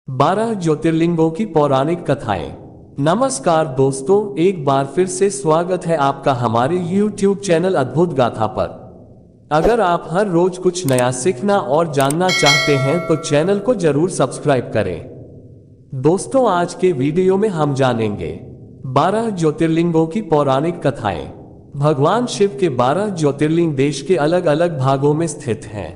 12 ज्योतिर्लिंगों की पौराणिक कथाएं। नमस्कार दोस्तों, एक बार फिर से स्वागत है आपका हमारे YouTube चैनल अद्भुत गाथा पर। अगर आप हर रोज कुछ नया सीखना और जानना चाहते हैं तो चैनल को जरूर सब्सक्राइब करें। दोस्तों, आज के वीडियो में हम जानेंगे 12 ज्योतिर्लिंगों की पौराणिक कथाएं। भगवान शिव के 12 ज्योतिर्लिंग देश के अलग अलग भागों में स्थित हैं।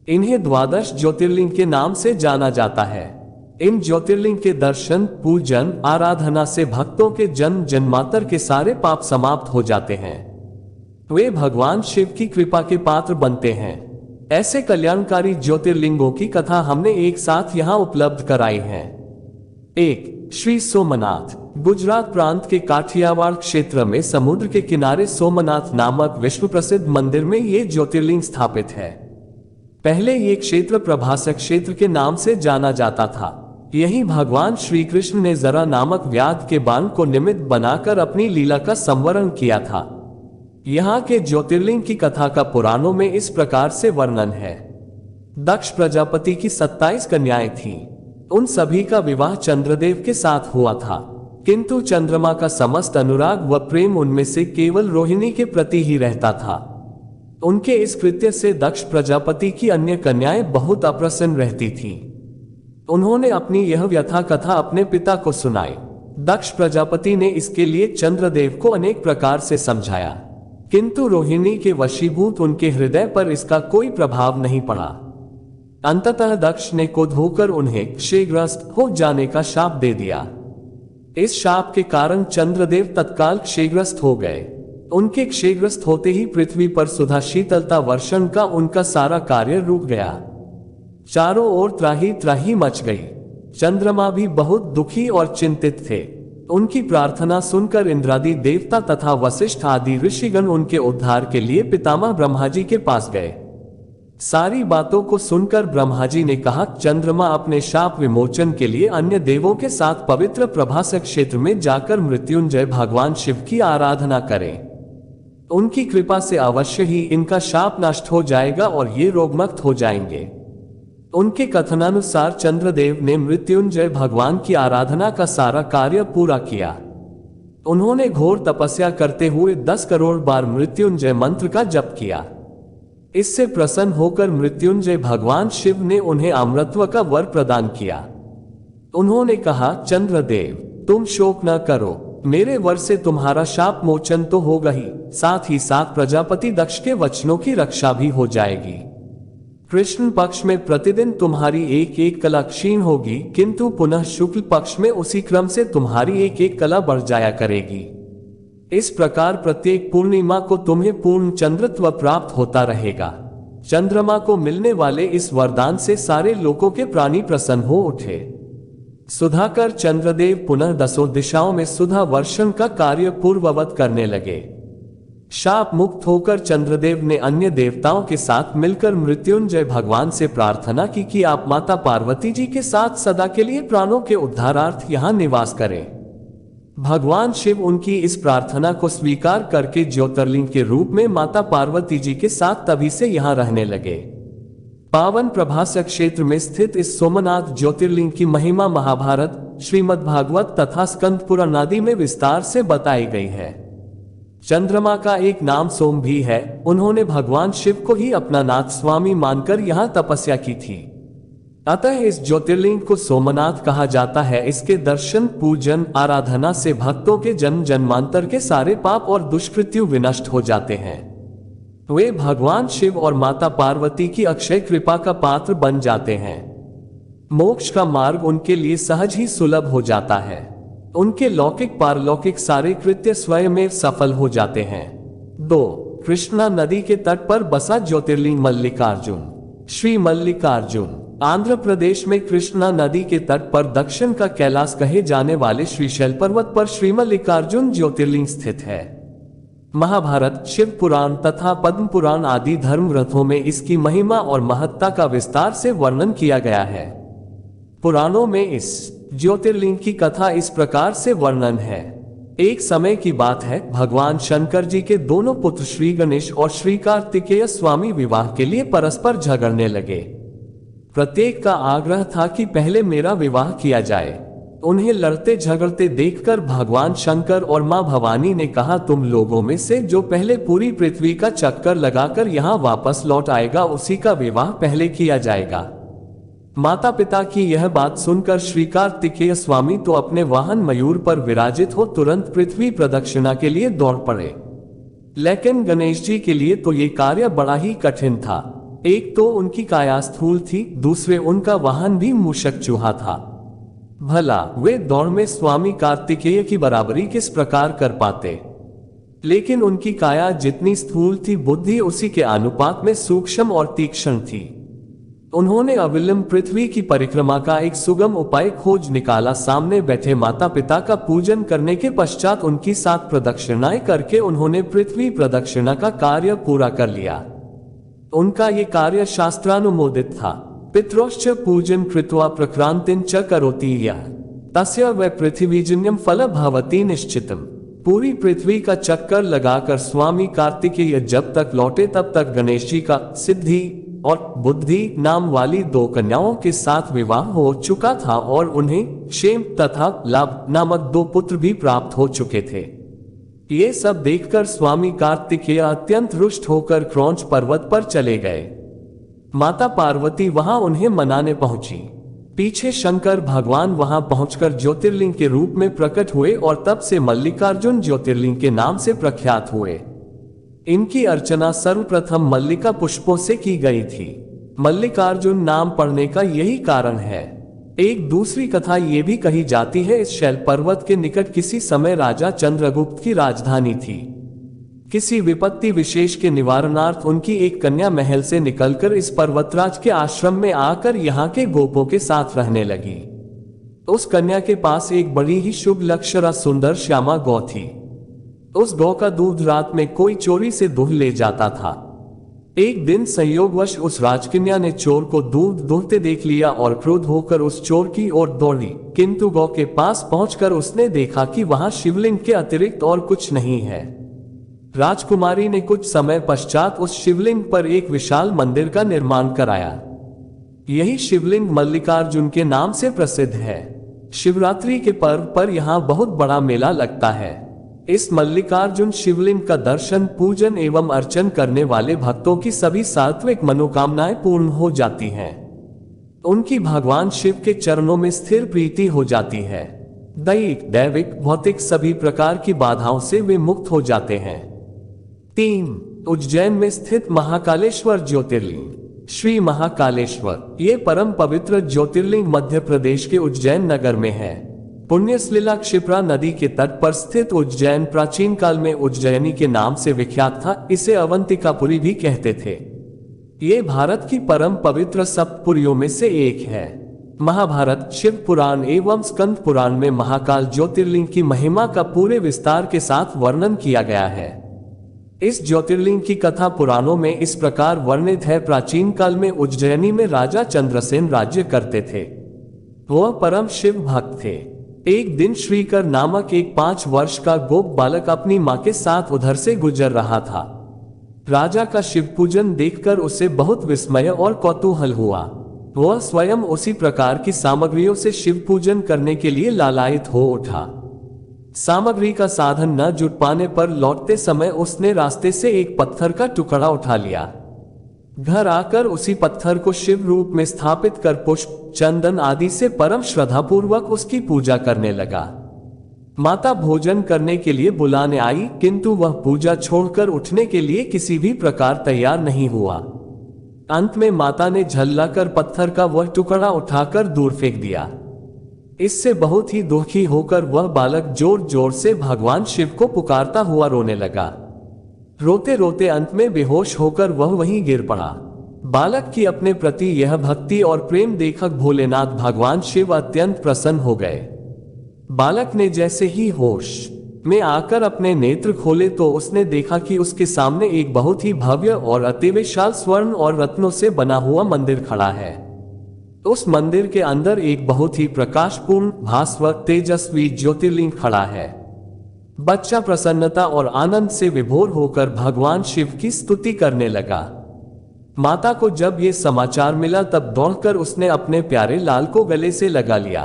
इन्हें द्वादश ज्योतिर्लिंग के नाम से जाना जाता है। इन ज्योतिर्लिंग के दर्शन, पूजन, आराधना से भक्तों के जन्म जन्मांतर के सारे पाप समाप्त हो जाते हैं। वे भगवान शिव की कृपा के पात्र बनते हैं। ऐसे कल्याणकारी ज्योतिर्लिंगों की कथा हमने एक साथ यहाँ उपलब्ध कराई है। 1. श्री सोमनाथ। गुजरात प्रांत के काठियावाड़ क्षेत्र में समुद्र के किनारे सोमनाथ नामक विश्व प्रसिद्ध मंदिर में ये ज्योतिर्लिंग स्थापित है। पहले ये क्षेत्र प्रभासक क्षेत्र के नाम से जाना जाता था। यही भगवान श्री कृष्ण ने जरा नामक व्याध के बाण को निमित्त बनाकर अपनी लीला का संवरण किया था। यहाँ के ज्योतिर्लिंग की कथा का पुराणों में इस प्रकार से वर्णन है। दक्ष प्रजापति की 27 कन्याएं थीं। उन सभी का विवाह चंद्रदेव के साथ हुआ था, किंतु चंद्रमा का समस्त अनुराग व प्रेम उनमें से केवल रोहिणी के प्रति ही रहता था। उनके इस कृत्य से दक्ष प्रजापति की अन्य कन्याएं बहुत अप्रसन्न रहती थीं। उन्होंने अपनी यह व्यथा कथा अपने पिता को सुनाई। दक्ष प्रजापति ने इसके लिए चंद्रदेव को अनेक प्रकार से समझाया, किंतु रोहिणी के वशीभूत उनके हृदय पर इसका कोई प्रभाव नहीं पड़ा। अंततः दक्ष ने क्रोध होकर उन्हें क्षयग्रस्त हो जाने का शाप दे दिया। इस शाप के कारण चंद्रदेव तत्काल क्षयग्रस्त हो गए। उनके क्षयग्रस्त होते ही पृथ्वी पर सुधा शीतलता वर्षण का उनका सारा कार्य रुक गया। चारों ओर त्राही त्राही मच गई। चंद्रमा भी बहुत दुखी और चिंतित थे। उनकी प्रार्थना सुनकर इंद्रादि देवता तथा वशिष्ठ आदि ऋषिगण उनके उद्धार के लिए पितामह ब्रह्मा जी के पास गए। सारी बातों को सुनकर ब्रह्मा जी ने कहा, चंद्रमा अपने शाप विमोचन के लिए अन्य देवों के साथ पवित्र प्रभासक क्षेत्र में जाकर मृत्युंजय भगवान शिव की आराधना करें। उनकी कृपा से अवश्य ही इनका शाप नष्ट हो जाएगा और ये रोगमुक्त हो जाएंगे। उनके कथनानुसार चंद्रदेव ने मृत्युंजय भगवान की आराधना का सारा कार्य पूरा किया। उन्होंने घोर तपस्या करते हुए 10 करोड़ बार मृत्युंजय मंत्र का जप किया। इससे प्रसन्न होकर मृत्युंजय भगवान शिव ने उन्हें अमरत्व का वर प्रदान किया। उन्होंने कहा, चंद्रदेव, तुम शोक न करो, मेरे वर से तुम्हारा शाप मोचन तो होगा ही, साथ ही साथ प्रजापति दक्ष के वचनों की रक्षा भी हो जाएगी। कृष्ण पक्ष में प्रतिदिन तुम्हारी एक एक कला क्षीण होगी, किंतु पुनः शुक्ल पक्ष में उसी क्रम से तुम्हारी एक एक कला बढ़ जाया करेगी। इस प्रकार प्रत्येक पूर्णिमा को तुम्हें पूर्ण चंद्रत्व प्राप्त होता रहेगा। चंद्रमा को मिलने वाले इस वरदान से सारे लोकों के प्राणी प्रसन्न हो उठे। सुधाकर चंद्रदेव पुनः 10 दिशाओं में सुधा वर्षण का कार्य पूर्ववत करने लगे। शाप मुक्त होकर चंद्रदेव ने अन्य देवताओं के साथ मिलकर मृत्युंजय भगवान से प्रार्थना की कि आप माता पार्वती जी के साथ सदा के लिए प्राणों के उद्धारार्थ यहाँ निवास करें। भगवान शिव उनकी इस प्रार्थना को स्वीकार करके ज्योतिर्लिंग के रूप में माता पार्वती जी के साथ तभी से यहाँ रहने लगे। पावन प्रभासक क्षेत्र में स्थित इस सोमनाथ ज्योतिर्लिंग की महिमा महाभारत, श्रीमद् भागवत तथा स्कंद पुराण आदि में विस्तार से बताई गई है। चंद्रमा का एक नाम सोम भी है। उन्होंने भगवान शिव को ही अपना नाथ स्वामी मानकर यहाँ तपस्या की थी। अतः इस ज्योतिर्लिंग को सोमनाथ कहा जाता है। इसके दर्शन, पूजन, आराधना से भक्तों के जन्म जन्मांतर के सारे पाप और दुष्कृत्यु विनष्ट हो जाते हैं। वे भगवान शिव और माता पार्वती की अक्षय कृपा का पात्र बन जाते हैं। मोक्ष का मार्ग उनके लिए सहज ही सुलभ हो जाता है। उनके लौकिक पारलौकिक सारे कृत्य स्वयं में सफल हो जाते हैं। 2. कृष्णा नदी के तट पर बसा ज्योतिर्लिंग मल्लिकार्जुन। श्री मल्लिकार्जुन आंध्र प्रदेश में कृष्णा नदी के तट पर दक्षिण का कैलाश कहे जाने वाले श्रीशैल पर्वत पर श्री मल्लिकार्जुन ज्योतिर्लिंग स्थित है। महाभारत, शिव पुराण तथा पद्म पुराण आदि धर्म ग्रंथों में इसकी महिमा और महत्ता का विस्तार से वर्णन किया गया है। पुराणों में इस ज्योतिर्लिंग की कथा इस प्रकार से वर्णन है। एक समय की बात है, भगवान शंकर जी के दोनों पुत्र श्री गणेश और श्री कार्तिकेय स्वामी विवाह के लिए परस्पर झगड़ने लगे। प्रत्येक का आग्रह था कि पहले मेरा विवाह किया जाए। उन्हें लड़ते झगड़ते देखकर भगवान शंकर और मां भवानी ने कहा, तुम लोगों में से जो पहले पूरी पृथ्वी का चक्कर लगाकर यहाँ वापस लौट आएगा उसी का विवाह पहले किया जाएगा। माता पिता की यह बात सुनकर श्री कार्तिकेय स्वामी तो अपने वाहन मयूर पर विराजित हो तुरंत पृथ्वी प्रदक्षिणा के लिए दौड़ पड़े। लेकिन गणेश जी के लिए तो ये कार्य बड़ा ही कठिन था। एक तो उनकी काया स्थूल थी, दूसरे उनका वाहन भी मूषक चूहा था। भला वे दौड़ में स्वामी कार्तिकेय की बराबरी किस प्रकार कर पाते। लेकिन उनकी काया जितनी स्थूल थी, बुद्धि उसी के अनुपात में सूक्ष्म और तीक्ष्ण थी। उन्होंने अविलंब पृथ्वी की परिक्रमा का एक सुगम उपाय खोज निकाला। सामने बैठे माता पिता का पूजन करने के पश्चात उनकी 7 प्रदक्षिणाएं करके उन्होंने पृथ्वी प्रदक्षिणा का कार्य पूरा कर लिया। उनका ये कार्य शास्त्रानुमोदित था। पितरोश्च पूजन कृत्वा प्रक्रांतिं च करोति यः तस्य वै पृथ्वीजन्यं फल भवति निश्चितम्। पूरी पृथ्वी का चक्कर लगाकर स्वामी कार्तिकेय जब तक लौटे तब तक गणेश जी का सिद्धि और बुद्धि नाम वाली 2 कन्याओं के साथ विवाह हो चुका था और उन्हें क्षेम तथा लाभ नामक 2 पुत्र भी प्राप्त हो चुके थे। ये सब देखकर स्वामी कार्तिकेय अत्यंत रुष्ट होकर क्रौंच पर्वत पर चले गए। माता पार्वती वहां उन्हें मनाने पहुंची। पीछे शंकर भगवान वहां पहुंचकर ज्योतिर्लिंग के रूप में प्रकट हुए और तब से मल्लिकार्जुन ज्योतिर्लिंग के नाम से प्रख्यात हुए। इनकी अर्चना सर्वप्रथम मल्लिका पुष्पों से की गई थी। मल्लिकार्जुन नाम पड़ने का यही कारण है। एक दूसरी कथा ये भी कही जाती है, इस शैल पर्वत के निकट किसी समय राजा चंद्रगुप्त की राजधानी थी। किसी विपत्ति विशेष के निवारणार्थ उनकी एक कन्या महल से निकलकर इस पर्वतराज के आश्रम में आकर यहाँ के गोपों के साथ रहने लगी। उस कन्या के पास एक बड़ी ही शुभ लक्षणा सुंदर श्यामा गौ थी। उस गौ का दूध रात में कोई चोरी से दूध ले जाता था। एक दिन संयोगवश उस राजकन्या ने चोर को दूध दूहते देख लिया और क्रोध होकर उस चोर की ओर दौड़ी, किंतु गौ के पास पहुंचकर उसने देखा कि वहां शिवलिंग के अतिरिक्त और कुछ नहीं है। राजकुमारी ने कुछ समय पश्चात उस शिवलिंग पर एक विशाल मंदिर का निर्माण कराया। यही शिवलिंग मल्लिकार्जुन के नाम से प्रसिद्ध है। शिवरात्रि के पर्व पर यहाँ बहुत बड़ा मेला लगता है। इस मल्लिकार्जुन शिवलिंग का दर्शन, पूजन एवं अर्चन करने वाले भक्तों की सभी सात्विक मनोकामनाएं पूर्ण हो जाती हैं। उनकी भगवान शिव के चरणों में स्थिर प्रीति हो जाती है। दैहिक, दैविक, भौतिक सभी प्रकार की बाधाओं से वे मुक्त हो जाते हैं। 3. उज्जैन में स्थित महाकालेश्वर ज्योतिर्लिंग। श्री महाकालेश्वर ये परम पवित्र ज्योतिर्लिंग मध्य प्रदेश के उज्जैन नगर में है। पुण्यसलिला क्षिप्रा नदी के तट पर स्थित उज्जैन प्राचीन काल में उज्जैनी के नाम से विख्यात था। इसे अवंतिकापुरी भी कहते थे। ये भारत की परम पवित्र सप्तपुरियों में से एक है। महाभारत, शिव पुराण एवं स्कंद पुराण में महाकाल ज्योतिर्लिंग की महिमा का पूरे विस्तार के साथ वर्णन किया गया है। इस ज्योतिर्लिंग की कथा पुराणों में इस प्रकार वर्णित है। प्राचीन काल में उज्जैनी में राजा चंद्रसेन राज्य करते थे। वह परम शिव भक्त थे। एक दिन श्रीकर नामक एक 5 वर्ष का गोप बालक अपनी मां के साथ उधर से गुजर रहा था। राजा का शिव पूजन देखकर उसे बहुत विस्मय और कौतूहल हुआ। वह स्वयं उसी प्रकार की सामग्रियों से शिव पूजन करने के लिए लालायित हो उठा। सामग्री का साधन न जुट पाने पर लौटते समय उसने रास्ते से एक पत्थर का टुकड़ा उठा लिया। घर आकर उसी पत्थर को शिव रूप में स्थापित कर पुष्प, चंदन आदि से परम श्रद्धापूर्वक उसकी पूजा करने लगा। माता भोजन करने के लिए बुलाने आई, किंतु वह पूजा छोड़कर उठने के लिए किसी भी प्रकार तैयार नहीं हुआ। अंत में माता ने झल्लाकर पत्थर का वह टुकड़ा उठाकर दूर फेंक दिया। इससे बहुत ही दुखी होकर वह बालक जोर जोर से भगवान शिव को पुकारता हुआ रोने लगा। रोते रोते अंत में बेहोश होकर वह वहीं गिर पड़ा। बालक की अपने प्रति यह भक्ति और प्रेम देखकर भोलेनाथ भगवान शिव अत्यंत प्रसन्न हो गए। बालक ने जैसे ही होश में आकर अपने नेत्र खोले तो उसने देखा कि उसके सामने एक बहुत ही भव्य और अति विशाल स्वर्ण और रत्नों से बना हुआ मंदिर खड़ा है। उस मंदिर के अंदर एक बहुत ही प्रकाशपूर्ण, भास्वत, तेजस्वी ज्योतिर्लिंग खड़ा है। बच्चा प्रसन्नता और आनंद से विभोर होकर भगवान शिव की स्तुति करने लगा। माता को जब ये समाचार मिला तब दौड़कर उसने अपने प्यारे लाल को गले से लगा लिया।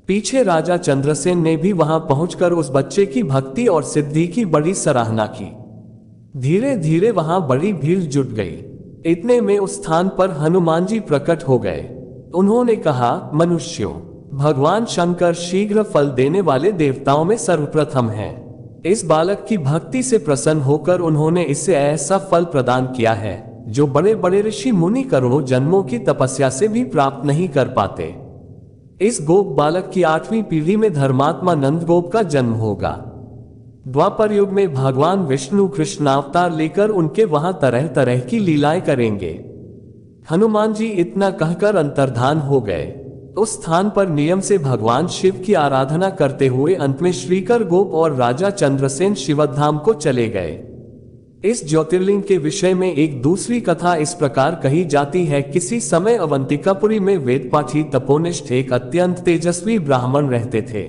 पीछे राजा चंद्रसेन ने भी वहां पहुंचकर उस बच्चे की भक्ति और सिद्धि की बड़ी सराहना की। धीरे धीरे वहां बड़ी भीड़ जुट गई। इतने में उस स्थान पर हनुमान जी प्रकट हो गए। उन्होंने कहा, मनुष्यों, भगवान शंकर शीघ्र फल देने वाले देवताओं में सर्वप्रथम हैं। इस बालक की भक्ति से प्रसन्न होकर उन्होंने इसे ऐसा फल प्रदान किया है जो बड़े बड़े ऋषि मुनि करोड़ों जन्मों की तपस्या से भी प्राप्त नहीं कर पाते। इस गोप बालक की 8वीं पीढ़ी में धर्मात्मा नंदगोप का जन्म होगा। द्वापर युग में भगवान विष्णु कृष्णावतार लेकर उनके वहां तरह तरह की लीलाएं करेंगे। हनुमान जी इतना कहकर अंतर्धान हो गए। उस स्थान पर नियम से भगवान शिव की आराधना करते हुए अंत में श्रीकर गोप और राजा चंद्रसेन शिवधाम को चले गए। इस ज्योतिर्लिंग के विषय में एक दूसरी कथा इस प्रकार कही जाती है। किसी समय अवंतिकापुरी में वेदपाठी तपोनिष्ठ एक अत्यंत तेजस्वी ब्राह्मण रहते थे।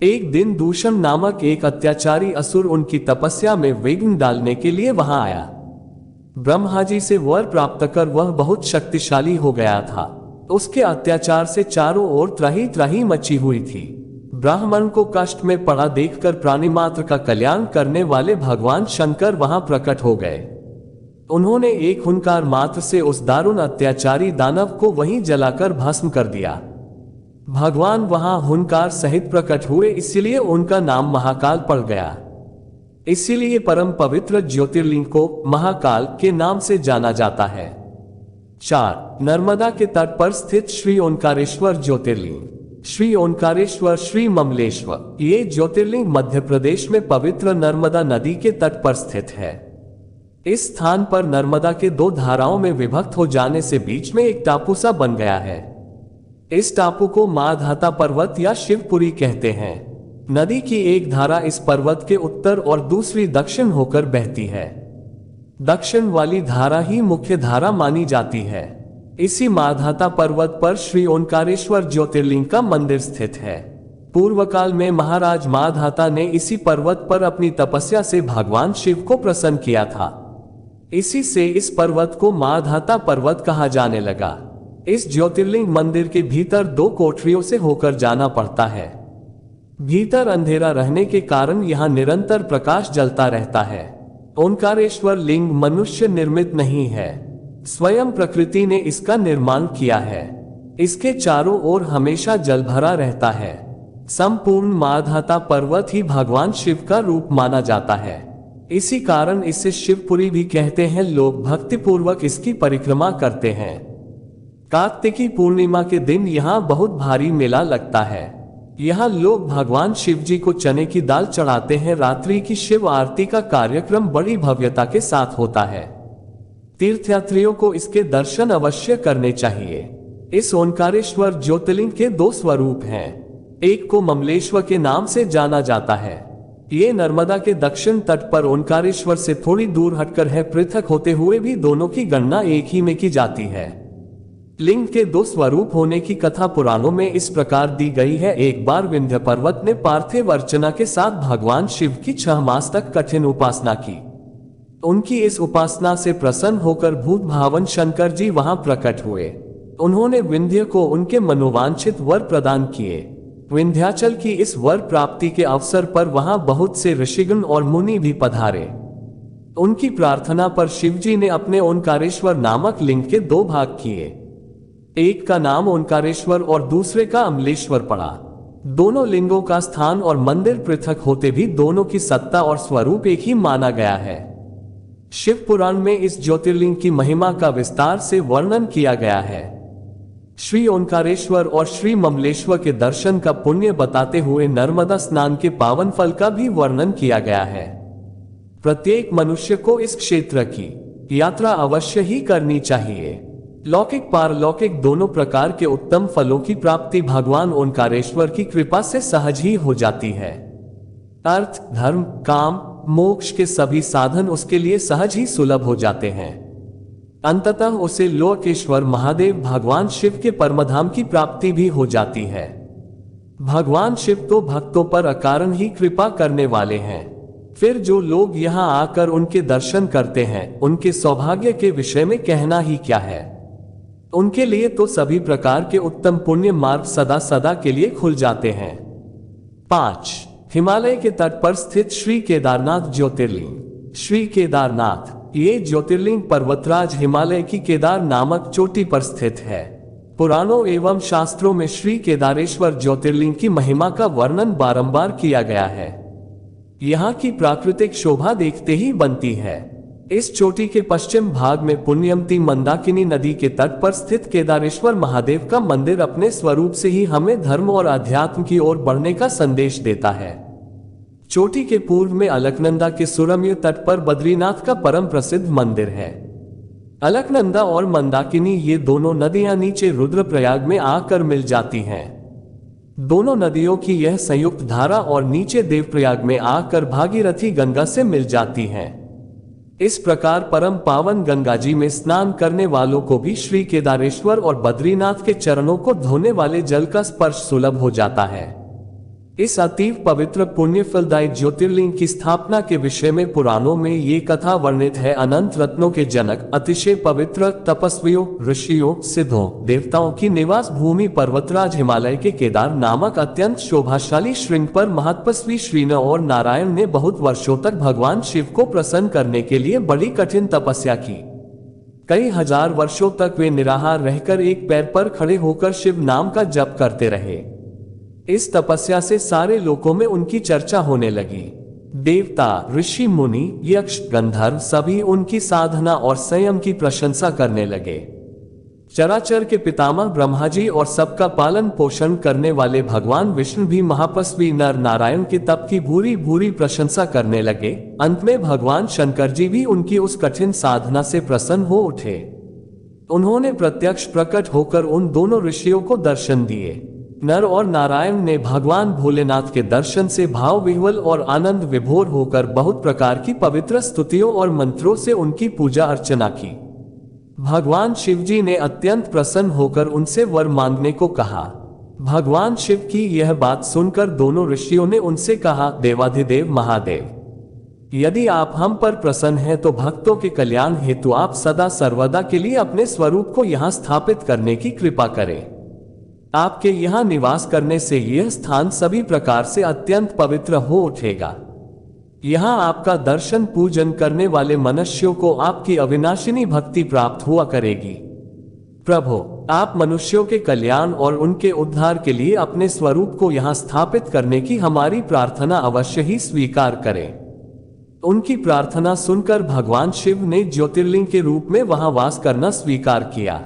एक दिन दूषण नामक एक अत्याचारी असुर उनकी तपस्या में विघ्न डालने के लिए वहां आया। ब्रह्मा जी से वर प्राप्त कर वह बहुत शक्तिशाली हो गया था। उसके अत्याचार से चारों ओर त्राही त्राही मची हुई थी। ब्राह्मण को कष्ट में पड़ा देखकर प्राणी मात्र का कल्याण करने वाले भगवान शंकर वहां प्रकट हो गए। उन्होंने एक हुंकार मात्र से उस दारुण अत्याचारी दानव को वहीं जलाकर भस्म कर दिया। भगवान वहां हुंकार सहित प्रकट हुए, इसलिए उनका नाम महाकाल पड़ गया। इसीलिए परम पवित्र ज्योतिर्लिंग को महाकाल के नाम से जाना जाता है। 4. नर्मदा के तट पर स्थित श्री ओंकारेश्वर ज्योतिर्लिंग। श्री ओंकारेश्वर, श्री ममलेश्वर, ये ज्योतिर्लिंग मध्य प्रदेश में पवित्र नर्मदा नदी के तट पर स्थित है। इस स्थान पर नर्मदा के 2 धाराओं में विभक्त हो जाने से बीच में एक टापू सा बन गया है। इस टापू को माधाता पर्वत या शिवपुरी कहते हैं। नदी की एक धारा इस पर्वत के उत्तर और दूसरी दक्षिण होकर बहती है। दक्षिण वाली धारा ही मुख्य धारा मानी जाती है। इसी माधाता पर्वत पर श्री ओंकारेश्वर ज्योतिर्लिंग का मंदिर स्थित है। पूर्व काल में महाराज माधाता ने इसी पर्वत पर अपनी तपस्या से भगवान शिव को प्रसन्न किया था। इसी से इस पर्वत को माधाता पर्वत कहा जाने लगा। इस ज्योतिर्लिंग मंदिर के भीतर 2 कोठरियों से होकर जाना पड़ता है। भीतर अंधेरा रहने के कारण यहाँ निरंतर प्रकाश जलता रहता है। ओंकारेश्वर लिंग मनुष्य निर्मित नहीं है, स्वयं प्रकृति ने इसका निर्माण किया है। इसके चारों ओर हमेशा जल भरा रहता है। संपूर्ण माधाता पर्वत ही भगवान शिव का रूप माना जाता है। इसी कारण इसे शिवपुरी भी कहते हैं। लोग भक्तिपूर्वक इसकी परिक्रमा करते हैं। कार्तिकी पूर्णिमा के दिन यहाँ बहुत भारी मेला लगता है। यहाँ लोग भगवान शिव जी को चने की दाल चढ़ाते हैं। रात्रि की शिव आरती का कार्यक्रम बड़ी भव्यता के साथ होता है। तीर्थयात्रियों को इसके दर्शन अवश्य करने चाहिए। इस ओंकारेश्वर ज्योतिर्लिंग के 2 स्वरूप हैं। एक को ममलेश्वर के नाम से जाना जाता है। ये नर्मदा के दक्षिण तट पर ओंकारेश्वर से थोड़ी दूर हटकर है। पृथक होते हुए भी दोनों की गणना एक ही में की जाती है। लिंग के 2 स्वरूप होने की कथा पुराणों में इस प्रकार दी गई है। एक बार विंध्य पर्वत ने पार्थिव अर्चना के साथ भगवान शिव की 6 मास तक कठिन उपासना की। उनकी इस उपासना से प्रसन्न होकर भूत भावन शंकर जी वहां प्रकट हुए। उन्होंने विंध्य को उनके मनोवांछित वर प्रदान किए। विंध्याचल की इस वर प्राप्ति के अवसर पर वहां बहुत से ऋषिगण और मुनि भी पधारे। उनकी प्रार्थना पर शिवजी ने अपने ओंकारेश्वर नामक लिंग के 2 भाग किए। एक का नाम ओंकारेश्वर और दूसरे का अमलेश्वर पड़ा। दोनों लिंगों का स्थान और मंदिर पृथक होते भी दोनों की सत्ता और स्वरूप एक ही माना गया है। शिव पुराण में इस ज्योतिर्लिंग की महिमा का विस्तार से वर्णन किया गया है। श्री ओंकारेश्वर और श्री ममलेश्वर के दर्शन का पुण्य बताते हुए नर्मदा स्नान के पावन फल का भी वर्णन किया गया है। प्रत्येक मनुष्य को इस क्षेत्र की यात्रा अवश्य ही करनी चाहिए। लौकिक पारलौकिक दोनों प्रकार के उत्तम फलों की प्राप्ति भगवान ओंकारेश्वर की कृपा से सहज ही हो जाती है। अर्थ, धर्म, काम, मोक्ष के सभी साधन उसके लिए सहज ही सुलभ हो जाते हैं। अंततः उसे लोकेश्वर महादेव भगवान शिव के परमधाम की प्राप्ति भी हो जाती है। भगवान शिव तो भक्तों पर अकारण ही कृपा करने वाले हैं। फिर जो लोग यहाँ आकर उनके दर्शन करते हैं, उनके सौभाग्य के विषय में कहना ही क्या है। उनके लिए तो सभी प्रकार के उत्तम पुण्य मार्ग सदा सदा के लिए खुल जाते हैं। 5. हिमालय के तट पर स्थित श्री केदारनाथ ज्योतिर्लिंग। श्री केदारनाथ ये ज्योतिर्लिंग पर्वतराज हिमालय की केदार नामक चोटी पर स्थित है। पुराणों एवं शास्त्रों में श्री केदारेश्वर ज्योतिर्लिंग की महिमा का वर्णन बारंबार किया गया है। यहाँ की प्राकृतिक शोभा देखते ही बनती है। इस चोटी के पश्चिम भाग में पुण्यमती मंदाकिनी नदी के तट पर स्थित केदारेश्वर महादेव का मंदिर अपने स्वरूप से ही हमें धर्म और अध्यात्म की ओर बढ़ने का संदेश देता है। चोटी के पूर्व में अलकनंदा के सुरम्य तट पर बद्रीनाथ का परम प्रसिद्ध मंदिर है। अलकनंदा और मंदाकिनी ये दोनों नदियां नीचे रुद्रप्रयाग में आकर मिल जाती हैं। दोनों नदियों की यह संयुक्त धारा और नीचे देवप्रयाग में आकर भागीरथी गंगा से मिल जाती हैं। इस प्रकार परम पावन गंगा जी में स्नान करने वालों को भी श्री केदारेश्वर और बद्रीनाथ के चरणों को धोने वाले जल का स्पर्श सुलभ हो जाता है। इस अतीव पवित्र पुण्य फलदायी ज्योतिर्लिंग की स्थापना के विषय में पुराणों में ये कथा वर्णित है। अनंत रत्नों के जनक, अतिशय पवित्र, तपस्वियों, ऋषियों, सिद्धों, देवताओं की निवास भूमि पर्वतराज हिमालय के केदार नामक अत्यंत शोभाशाली श्रृंग पर महतपस्वी श्रीनर और नारायण ने बहुत वर्षों तक भगवान शिव को प्रसन्न करने के लिए बड़ी कठिन तपस्या की। कई हजार वर्षों तक वे निराहार रहकर एक पैर पर खड़े होकर शिव नाम का जप करते रहे। इस तपस्या से सारे लोकों में उनकी चर्चा होने लगी। देवता, ऋषि, मुनि, यक्ष, गंधर्व सभी उनकी साधना और संयम की प्रशंसा करने लगे। चराचर के पितामह ब्रह्मा जी और सबका पालन पोषण करने वाले भगवान विष्णु भी महातपस्वी नर नारायण के तप की भूरी भूरी प्रशंसा करने लगे। अंत में भगवान शंकर जी भी उनकी उस कठिन साधना से प्रसन्न हो उठे। उन्होंने प्रत्यक्ष प्रकट होकर उन दोनों ऋषियों को दर्शन दिए। नर और नारायण ने भगवान भोलेनाथ के दर्शन से भाव विह्वल और आनंद विभोर होकर बहुत प्रकार की पवित्र स्तुतियों और मंत्रों से उनकी पूजा अर्चना की। भगवान शिवजी ने अत्यंत प्रसन्न होकर उनसे वर मांगने को कहा। भगवान शिव की यह बात सुनकर दोनों ऋषियों ने उनसे कहा, देवाधिदेव महादेव, यदि आप हम पर प्रसन्न हैं तो भक्तों के कल्याण हेतु आप सदा सर्वदा के लिए अपने स्वरूप को यहाँ स्थापित करने की कृपा करें। आपके यहाँ निवास करने से यह स्थान सभी प्रकार से अत्यंत पवित्र हो उठेगा। यहाँ आपका दर्शन पूजन करने वाले मनुष्यों को आपकी अविनाशिनी भक्ति प्राप्त हुआ करेगी। प्रभु, आप मनुष्यों के कल्याण और उनके उद्धार के लिए अपने स्वरूप को यहाँ स्थापित करने की हमारी प्रार्थना अवश्य ही स्वीकार करें। उनकी प्रार्थना सुनकर भगवान शिव ने ज्योतिर्लिंग के रूप में वहां वास करना स्वीकार किया।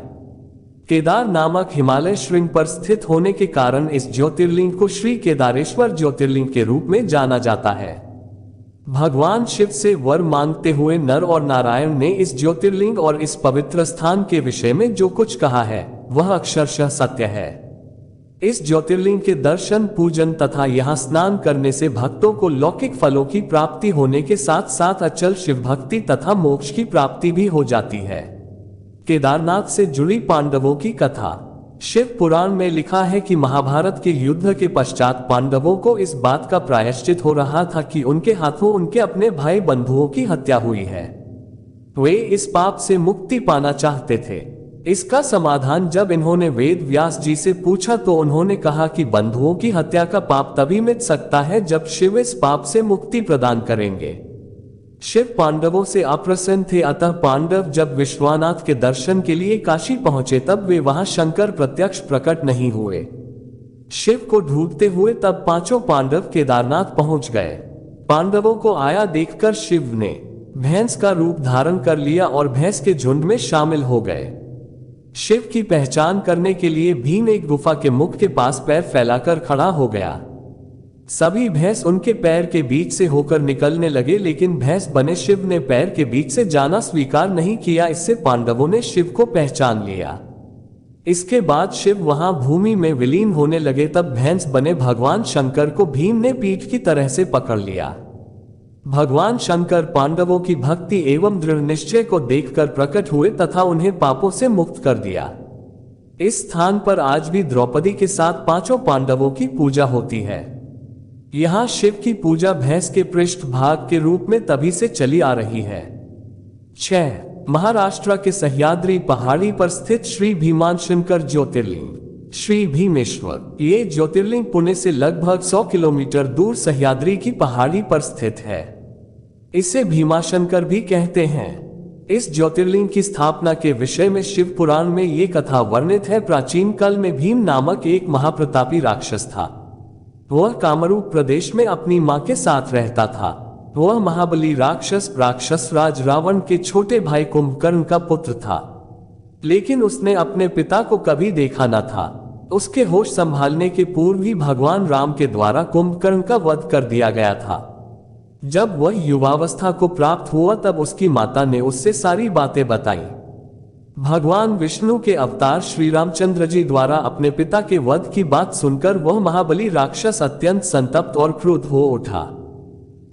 केदार नामक हिमालय श्रृंग पर स्थित होने के कारण इस ज्योतिर्लिंग को श्री केदारेश्वर ज्योतिर्लिंग के रूप में जाना जाता है। भगवान शिव से वर मांगते हुए नर और नारायण ने इस ज्योतिर्लिंग और इस पवित्र स्थान के विषय में जो कुछ कहा है वह अक्षरशः सत्य है। इस ज्योतिर्लिंग के दर्शन, पूजन तथा यहाँ स्नान करने से भक्तों को लौकिक फलों की प्राप्ति होने के साथ साथ अचल शिव भक्ति तथा मोक्ष की प्राप्ति भी हो जाती है। केदारनाथ से जुड़ी पांडवों की कथा। शिव पुराण में लिखा है कि महाभारत के युद्ध के पश्चात पांडवों को इस बात का प्रायश्चित हो रहा था कि उनके हाथों उनके अपने भाई बंधुओं की हत्या हुई है। वे इस पाप से मुक्ति पाना चाहते थे। इसका समाधान जब इन्होंने वेद व्यास जी से पूछा तो उन्होंने कहा कि बंधुओं की हत्या का पाप तभी मिट सकता है जब शिव इस पाप से मुक्ति प्रदान करेंगे। शिव पांडवों से अप्रसन्न थे, अतः पांडव जब विश्वनाथ के दर्शन के लिए काशी पहुंचे तब वे वहां शंकर प्रत्यक्ष प्रकट नहीं हुए। शिव को ढूंढते हुए तब पांचों पांडव केदारनाथ पहुंच गए। पांडवों को आया देखकर शिव ने भैंस का रूप धारण कर लिया और भैंस के झुंड में शामिल हो गए। शिव की पहचान करने के लिए भीम एक गुफा के मुख के पास पैर फैलाकर खड़ा हो गया। सभी भैंस उनके पैर के बीच से होकर निकलने लगे, लेकिन भैंस बने शिव ने पैर के बीच से जाना स्वीकार नहीं किया। इससे पांडवों ने शिव को पहचान लिया। इसके बाद शिव वहां भूमि में विलीन होने लगे। तब भैंस बने भगवान शंकर को भीम ने पीठ की तरह से पकड़ लिया। भगवान शंकर पांडवों की भक्ति एवं दृढ़ निश्चय को देखकर प्रकट हुए तथा उन्हें पापों से मुक्त कर दिया। इस स्थान पर आज भी द्रौपदी के साथ पांचों पांडवों की पूजा होती है। यहाँ शिव की पूजा भैंस के पृष्ठभाग के रूप में तभी से चली आ रही है। 6. महाराष्ट्र के सह्याद्री पहाड़ी पर स्थित श्री भीमाशंकर ज्योतिर्लिंग, श्री भीमेश्वर। ये ज्योतिर्लिंग पुणे से लगभग 100 किलोमीटर दूर सह्याद्री की पहाड़ी पर स्थित है। इसे भीमाशंकर भी कहते हैं। इस ज्योतिर्लिंग की स्थापना के विषय में शिव पुराण में ये कथा वर्णित है। प्राचीन काल में भीम नामक एक महाप्रतापी राक्षस था। वह कामरूप प्रदेश में अपनी मां के साथ रहता था। वह महाबली राक्षस राज रावण के छोटे भाई कुंभकर्ण का पुत्र था, लेकिन उसने अपने पिता को कभी देखा न था। उसके होश संभालने के पूर्व ही भगवान राम के द्वारा कुंभकर्ण का वध कर दिया गया था। जब वह युवावस्था को प्राप्त हुआ तब उसकी माता ने उससे सारी बातें बताई। भगवान विष्णु के अवतार श्री रामचंद्र जी द्वारा अपने पिता के वध की बात सुनकर वह महाबली राक्षस अत्यंत संतप्त और क्रुद्ध हो उठा।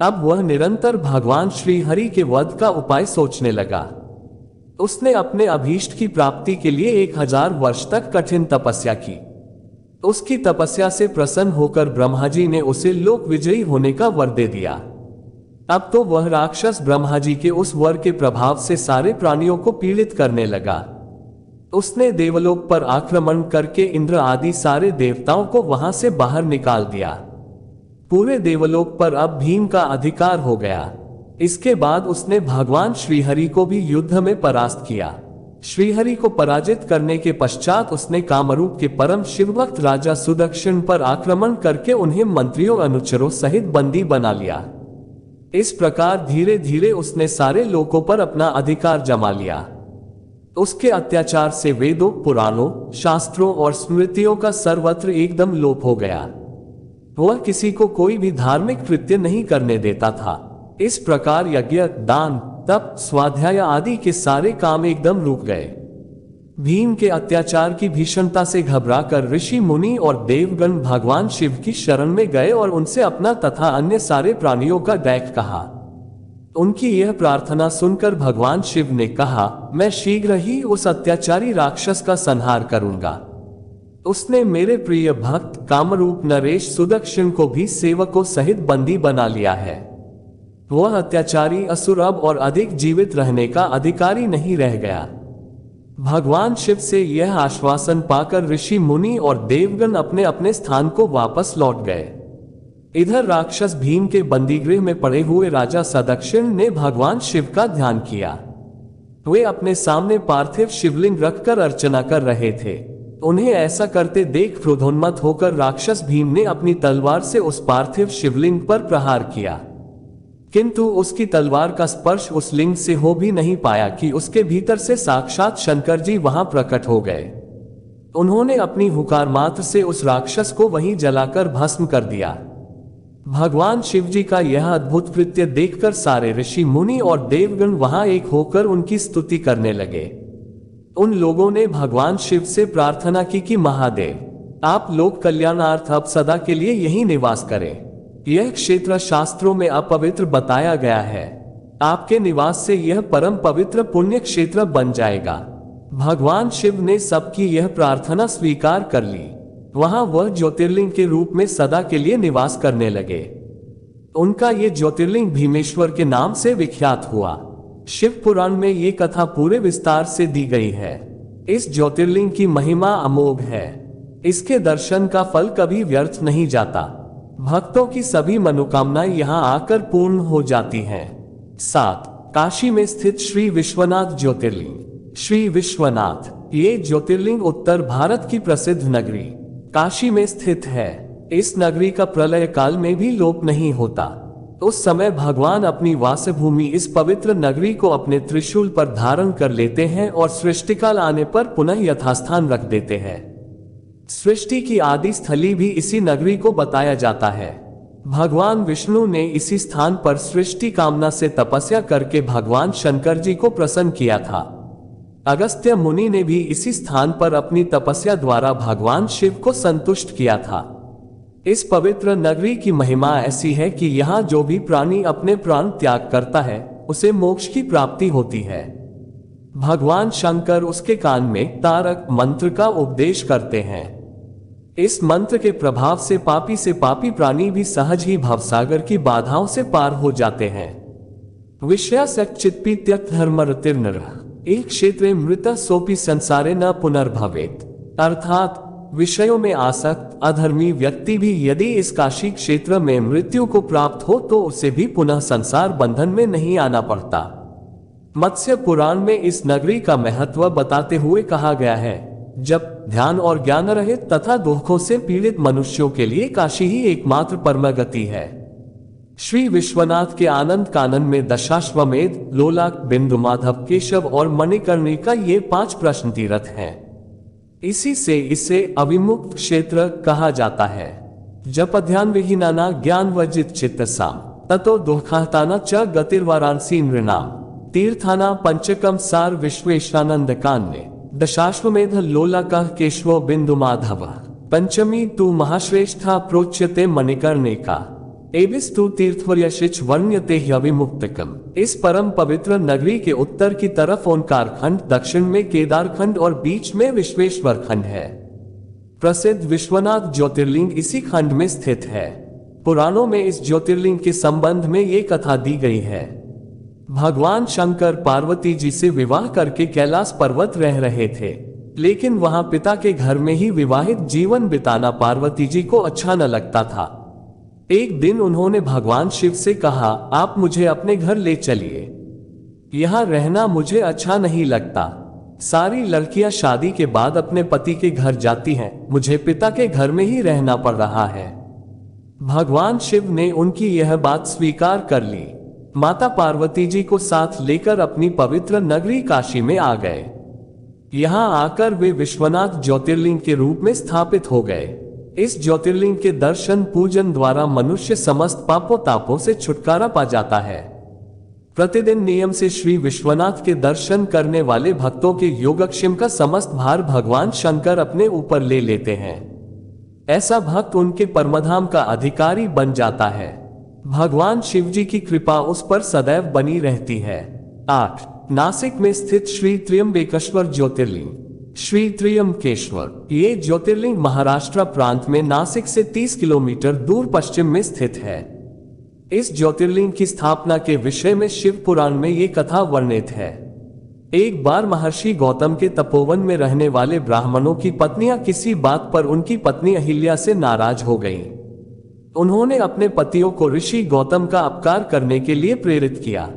अब वह निरंतर भगवान श्री हरि के वध का उपाय सोचने लगा। उसने अपने अभीष्ट की प्राप्ति के लिए 1000 वर्ष तक कठिन तपस्या की। उसकी तपस्या से प्रसन्न होकर ब्रह्मा जी ने उसे लोक विजयी होने का वर दे दिया। अब तो वह राक्षस ब्रह्मा जी के उस वर के प्रभाव से सारे प्राणियों को पीड़ित करने लगा। उसने देवलोक पर आक्रमण करके इंद्र आदि सारे देवताओं को वहां से बाहर निकाल दिया। पूरे देवलोक पर अब भीम का अधिकार हो गया। इसके बाद उसने भगवान श्रीहरि को भी युद्ध में परास्त किया। श्रीहरि को पराजित करने के पश्चात उसने कामरूप के परम शिवभक्त राजा सुदक्षिण पर आक्रमण करके उन्हें मंत्रियों अनुचरों सहित बंदी बना लिया। इस प्रकार धीरे धीरे उसने सारे लोकों पर अपना अधिकार जमा लिया। उसके अत्याचार से वेदों, पुराणों, शास्त्रों और स्मृतियों का सर्वत्र एकदम लोप हो गया। वह किसी को कोई भी धार्मिक कृत्य नहीं करने देता था। इस प्रकार यज्ञ, दान, तप, स्वाध्याय आदि के सारे काम एकदम रुक गए। भीम के अत्याचार की भीषणता से घबराकर ऋषि मुनि और देवगण भगवान शिव की शरण में गए और उनसे अपना तथा अन्य सारे प्राणियों का दैत्य कहा। उनकी यह प्रार्थना सुनकर भगवान शिव ने कहा, मैं शीघ्र ही उस अत्याचारी राक्षस का संहार करूंगा। उसने मेरे प्रिय भक्त कामरूप नरेश सुदक्षिण को भी सेवकों सहित बंदी बना लिया है। वह अत्याचारी असुर अब और अधिक जीवित रहने का अधिकारी नहीं रह गया। भगवान शिव से यह आश्वासन पाकर ऋषि मुनि और देवगण अपने अपने स्थान को वापस लौट गए। इधर राक्षस भीम के बंदीगृह में पड़े हुए राजा सदक्षिण ने भगवान शिव का ध्यान किया। वे अपने सामने पार्थिव शिवलिंग रखकर अर्चना कर रहे थे। उन्हें ऐसा करते देख क्रोधोन्मत्त होकर राक्षस भीम ने अपनी तलवार से उस पार्थिव शिवलिंग पर प्रहार किया, किंतु उसकी तलवार का स्पर्श उस लिंग से हो भी नहीं पाया कि उसके भीतर से साक्षात शंकर जी वहां प्रकट हो गए। उन्होंने अपनी हुकार मात्र से उस राक्षस को वहीं जलाकर भस्म कर दिया। भगवान शिव जी का यह अद्भुत कृत्य देखकर सारे ऋषि मुनि और देवगण वहां एक होकर उनकी स्तुति करने लगे। उन लोगों ने भगवान शिव से प्रार्थना की कि महादेव, आप लोक कल्याणार्थ अब सदा के लिए यहीं निवास करें। यह क्षेत्र शास्त्रों में अपवित्र बताया गया है। आपके निवास से यह परम पवित्र पुण्य क्षेत्र बन जाएगा। भगवान शिव ने सबकी यह प्रार्थना स्वीकार कर ली। वहां वह ज्योतिर्लिंग के रूप में सदा के लिए निवास करने लगे। उनका ये ज्योतिर्लिंग भीमेश्वर के नाम से विख्यात हुआ। शिव पुराण में ये कथा पूरे विस्तार से दी गई है। इस ज्योतिर्लिंग की महिमा अमोघ है। इसके दर्शन का फल कभी व्यर्थ नहीं जाता। भक्तों की सभी मनोकामनाएं यहाँ आकर पूर्ण हो जाती हैं। 7. काशी में स्थित श्री विश्वनाथ ज्योतिर्लिंग। श्री विश्वनाथ ये ज्योतिर्लिंग उत्तर भारत की प्रसिद्ध नगरी काशी में स्थित है। इस नगरी का प्रलय काल में भी लोप नहीं होता। उस समय भगवान अपनी वासभूमि इस पवित्र नगरी को अपने त्रिशूल पर धारण कर लेते हैं और सृष्टिकाल आने पर पुनः यथास्थान रख देते हैं। सृष्टि की आदि स्थली भी इसी नगरी को बताया जाता है। भगवान विष्णु ने इसी स्थान पर सृष्टि कामना से तपस्या करके भगवान शंकर जी को प्रसन्न किया था। अगस्त्य मुनि ने भी इसी स्थान पर अपनी तपस्या द्वारा भगवान शिव को संतुष्ट किया था। इस पवित्र नगरी की महिमा ऐसी है कि यहाँ जो भी प्राणी अपने प्राण त्याग करता है उसे मोक्ष की प्राप्ति होती है। भगवान शंकर उसके कान में तारक मंत्र का उपदेश करते हैं। इस मंत्र के प्रभाव से पापी प्राणी भी सहज ही भवसागर की बाधाओं से पार हो जाते हैं। विषयासक्तचित्पी त्यक्त धर्मरतिर्नरः एक क्षेत्रे मृत सोपि संसारे न पुनर्भवेत्। अर्थात विषयों में आसक्त अधर्मी व्यक्ति भी यदि इस काशी क्षेत्र में मृत्यु को प्राप्त हो तो उसे भी पुनः संसार बंधन में नहीं आना पड़ता। मत्स्य पुराण में इस नगरी का महत्व बताते हुए कहा गया है, जब ध्यान और ज्ञान रहित तथा दुखों से पीड़ित मनुष्यों के लिए काशी ही एकमात्र परम गति है। श्री विश्वनाथ के आनंद कानन में दशाश्वमेध, लोलाक, बिंदु माधव, केशव और मणिकर्णिका ये 5 प्रश्न तीर्थ हैं। इसी से इसे अविमुक्त क्षेत्र कहा जाता है। जप ध्यान विहीनाना ज्ञान वर्जित चित्तसाम ततो दुःखाताना च गतिर्वाराणसी नृणाम तीर्थाना पंचकम सार विश्वेशानंद कान्ये दशाश्वमेध लोलाका केशवो बिंदु माधव पंचमी तु महाश्रेष्ठा प्रोच्यते मणिकर्णिका एविस्तु तीर्थवर्यशिच वर्ण्यते ह्यविमुक्तकम। इस परम पवित्र नगरी के उत्तर की तरफ ओंकार खंड, दक्षिण में केदार खंड और बीच में विश्वेश्वर खंड है। प्रसिद्ध विश्वनाथ ज्योतिर्लिंग इसी खंड में स्थित है। पुराणों में इस ज्योतिर्लिंग के संबंध में ये कथा दी गई है। भगवान शंकर पार्वती जी से विवाह करके कैलाश पर्वत रह रहे थे, लेकिन वहां पिता के घर में ही विवाहित जीवन बिताना पार्वती जी को अच्छा न लगता था। एक दिन उन्होंने भगवान शिव से कहा, आप मुझे अपने घर ले चलिए, यहाँ रहना मुझे अच्छा नहीं लगता। सारी लड़कियां शादी के बाद अपने पति के घर जाती हैं, मुझे पिता के घर में ही रहना पड़ रहा है। भगवान शिव ने उनकी यह बात स्वीकार कर ली। माता पार्वती जी को साथ लेकर अपनी पवित्र नगरी काशी में आ गए। यहाँ आकर वे विश्वनाथ ज्योतिर्लिंग के रूप में स्थापित हो गए। इस ज्योतिर्लिंग के दर्शन पूजन द्वारा मनुष्य समस्त पापों तापों से छुटकारा पा जाता है। प्रतिदिन नियम से श्री विश्वनाथ के दर्शन करने वाले भक्तों के योगक्षेम का समस्त भार भगवान शंकर अपने ऊपर ले लेते हैं। ऐसा भक्त उनके परमधाम का अधिकारी बन जाता है। भगवान शिव जी की कृपा उस पर सदैव बनी रहती है। 8. नासिक में स्थित श्री त्र्यंबकेश्वर ज्योतिर्लिंग। श्री त्र्यंबकेश्वर ये ज्योतिर्लिंग महाराष्ट्र प्रांत में नासिक से 30 किलोमीटर दूर पश्चिम में स्थित है। इस ज्योतिर्लिंग की स्थापना के विषय में शिव पुराण में ये कथा वर्णित है। एक बार महर्षि गौतम के तपोवन में रहने वाले ब्राह्मणों की पत्नियां किसी बात पर उनकी पत्नी अहिल्या से नाराज हो गईं। उन्होंने अपने पतियों को ऋषि गौतम का अपकार करने के लिए प्रेरित किया।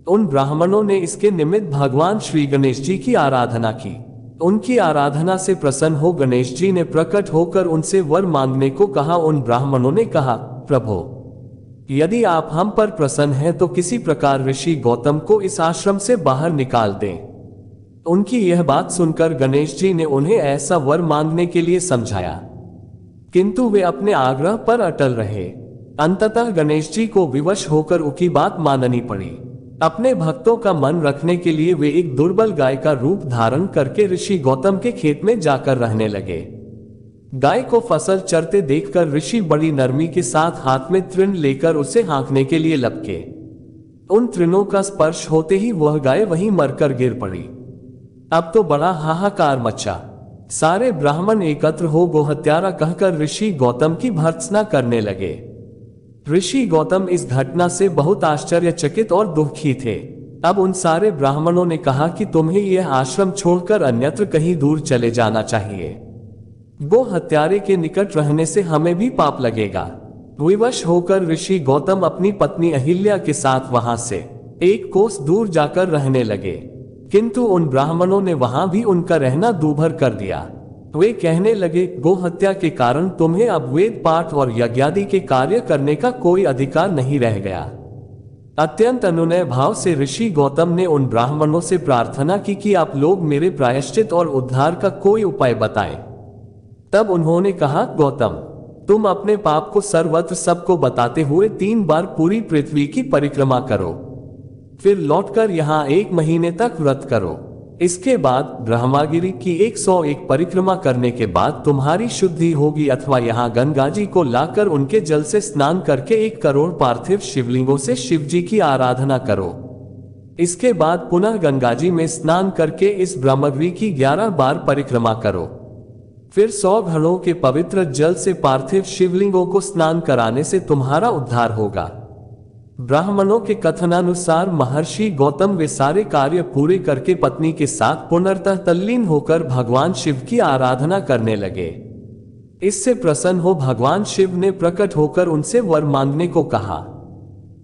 उन ब्राह्मणों ने इसके निमित्त भगवान श्री गणेश जी की आराधना की। उनकी आराधना से प्रसन्न हो गणेश जी ने प्रकट होकर उनसे वर मांगने को कहा। उन ब्राह्मणों ने कहा, प्रभु, यदि आप हम पर प्रसन्न हैं तो किसी प्रकार ऋषि गौतम को इस आश्रम से बाहर निकाल दें। उनकी यह बात सुनकर गणेश जी ने उन्हें ऐसा वर मांगने के लिए समझाया, किंतु वे अपने आग्रह पर अटल रहे। अंततः गणेश जी को विवश होकर उनकी बात माननी पड़ी। अपने भक्तों का मन रखने के लिए वे एक दुर्बल गाय का रूप धारण करके ऋषि गौतम के खेत में जाकर रहने लगे। गाय को फसल चरते देखकर ऋषि बड़ी नरमी के साथ हाथ में तृण लेकर उसे हाँकने के लिए लपके। उन तृणों का स्पर्श होते ही वह गाय वहीं मरकर गिर पड़ी। अब तो बड़ा हाहाकार मचा। सारे ब्राह्मण एकत्र हो गोहत्यारा कहकर ऋषि गौतम की भर्त्सना करने लगे। ऋषि गौतम इस घटना से बहुत आश्चर्यचकित और दुखी थे। अब उन सारे ब्राह्मणों ने कहा कि तुम्हें यह आश्रम छोड़कर अन्यत्र कहीं दूर चले जाना चाहिए। गो हत्यारे के निकट रहने से हमें भी पाप लगेगा। विवश होकर ऋषि गौतम अपनी पत्नी अहिल्या के साथ वहां से एक कोस दूर जाकर रहने लगे, किंतु उन ब्राह्मणों ने वहां भी उनका रहना दूभर कर दिया। वे कहने लगे, गो हत्या के कारण तुम्हें अब वेद पाठ और यज्ञादि के कार्य करने का कोई अधिकार नहीं रह गया। अत्यंत अनुनय भाव से ऋषि गौतम ने उन ब्राह्मणों से प्रार्थना की कि आप लोग मेरे प्रायश्चित और उद्धार का कोई उपाय बताएं। तब उन्होंने कहा, गौतम, तुम अपने पाप को सर्वत्र सबको बताते हुए 3 बार पूरी पृथ्वी की परिक्रमा करो, फिर लौटकर यहाँ 1 महीने तक व्रत करो। इसके बाद ब्रह्मागिरि की 101 परिक्रमा करने के बाद तुम्हारी शुद्धि होगी, अथवा यहाँ गंगा जी को लाकर उनके जल से स्नान करके 1 करोड़ पार्थिव शिवलिंगों से शिव जी की आराधना करो। इसके बाद पुनः गंगा जी में स्नान करके इस ब्रह्मगिरि की 11 बार परिक्रमा करो। फिर 100 घड़ों के पवित्र जल से पार्थिव शिवलिंगों को स्नान कराने से तुम्हारा उद्धार होगा। ब्राह्मणों के कथनानुसार महर्षि गौतम वे सारे कार्य पूरे करके पत्नी के साथ पुनर्तः तल्लीन होकर भगवान शिव की आराधना करने लगे। इससे प्रसन्न हो भगवान शिव ने प्रकट होकर उनसे वर मांगने को कहा।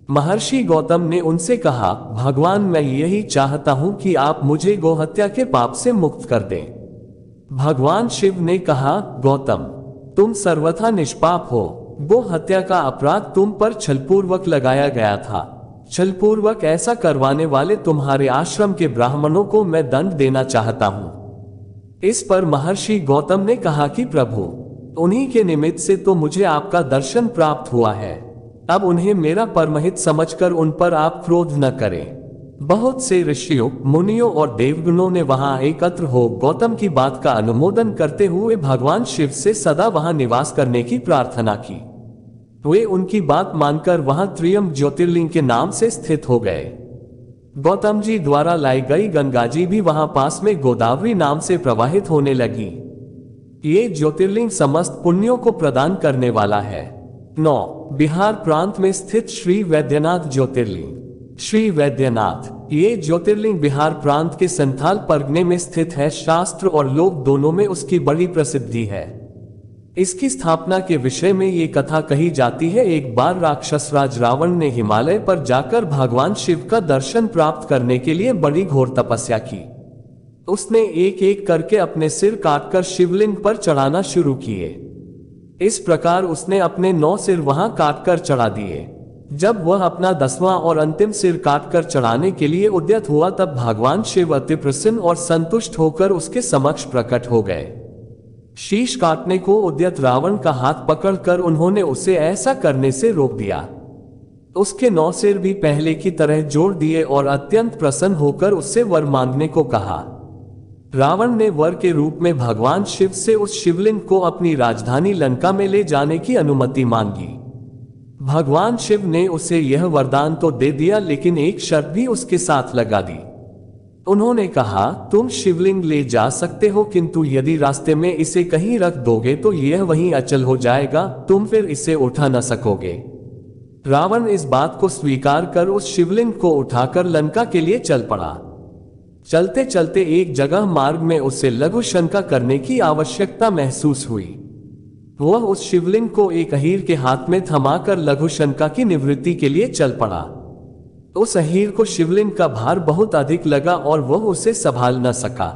महर्षि गौतम ने उनसे कहा, भगवान मैं यही चाहता हूं कि आप मुझे गोहत्या के पाप से मुक्त कर दें। भगवान शिव ने कहा, गौतम तुम सर्वथा निष्पाप हो। गो हत्या का अपराध तुम पर छलपूर्वक लगाया गया था। छलपूर्वक ऐसा करवाने वाले तुम्हारे आश्रम के ब्राह्मणों को मैं दंड देना चाहता हूं। इस पर महर्षि गौतम ने कहा कि प्रभु, उन्हीं के निमित्त से तो मुझे आपका दर्शन प्राप्त हुआ है। अब उन्हें मेरा परमहित समझकर उन पर आप क्रोध न करें। बहुत से ऋषियों, मुनियों और देवगणों ने वहां एकत्र हो गौतम की बात का अनुमोदन करते हुए भगवान शिव से सदा वहां निवास करने की प्रार्थना की। वे उनकी बात मानकर वहां त्रियम ज्योतिर्लिंग के नाम से स्थित हो गए। गौतम जी द्वारा लाई गई गंगा जी भी वहां पास में गोदावरी नाम से प्रवाहित होने लगी। ये ज्योतिर्लिंग समस्त पुण्यों को प्रदान करने वाला है। 9. बिहार प्रांत में स्थित श्री वैद्यनाथ ज्योतिर्लिंग। श्री वैद्यनाथ ये ज्योतिर्लिंग बिहार प्रांत के संथाल परगने में स्थित है। शास्त्र और लोक दोनों में उसकी बड़ी प्रसिद्धि है। इसकी स्थापना के विषय में ये कथा कही जाती है, एक बार राक्षस राज रावण ने हिमालय पर जाकर भगवान शिव का दर्शन प्राप्त करने के लिए बड़ी घोर तपस्या की। उसने एक एक करके अपने सिर काटकर शिवलिंग पर चढ़ाना शुरू किए। इस प्रकार उसने अपने 9 सिर वहां काटकर चढ़ा दिए। जब वह अपना 10वां और अंतिम सिर काटकर चढ़ाने के लिए उद्यत हुआ तब भगवान शिव अति प्रसन्न और संतुष्ट होकर उसके समक्ष प्रकट हो गए। शीश काटने को उद्यत रावण का हाथ पकड़कर उन्होंने उसे ऐसा करने से रोक दिया। उसके 9 सिर भी पहले की तरह जोड़ दिए और अत्यंत प्रसन्न होकर उससे वर मांगने को कहा। रावण ने वर के रूप में भगवान शिव से उस शिवलिंग को अपनी राजधानी लंका में ले जाने की अनुमति मांगी। भगवान शिव ने उसे यह वरदान तो दे दिया, लेकिन एक शर्त भी उसके साथ लगा दी। उन्होंने कहा, तुम शिवलिंग ले जा सकते हो, किंतु यदि रास्ते में इसे कहीं रख दोगे तो यह वहीं अचल हो जाएगा, तुम फिर इसे उठा न सकोगे। रावण इस बात को स्वीकार कर उस शिवलिंग को उठाकर लंका के लिए चल पड़ा। चलते चलते एक जगह मार्ग में उसे लघु शंका करने की आवश्यकता महसूस हुई। वह उस शिवलिंग को एक अहीर के हाथ में थमाकर लघु शंका की निवृत्ति के लिए चल पड़ा। उस अहीर को शिवलिंग का भार बहुत अधिक लगा और वह उसे संभाल न सका।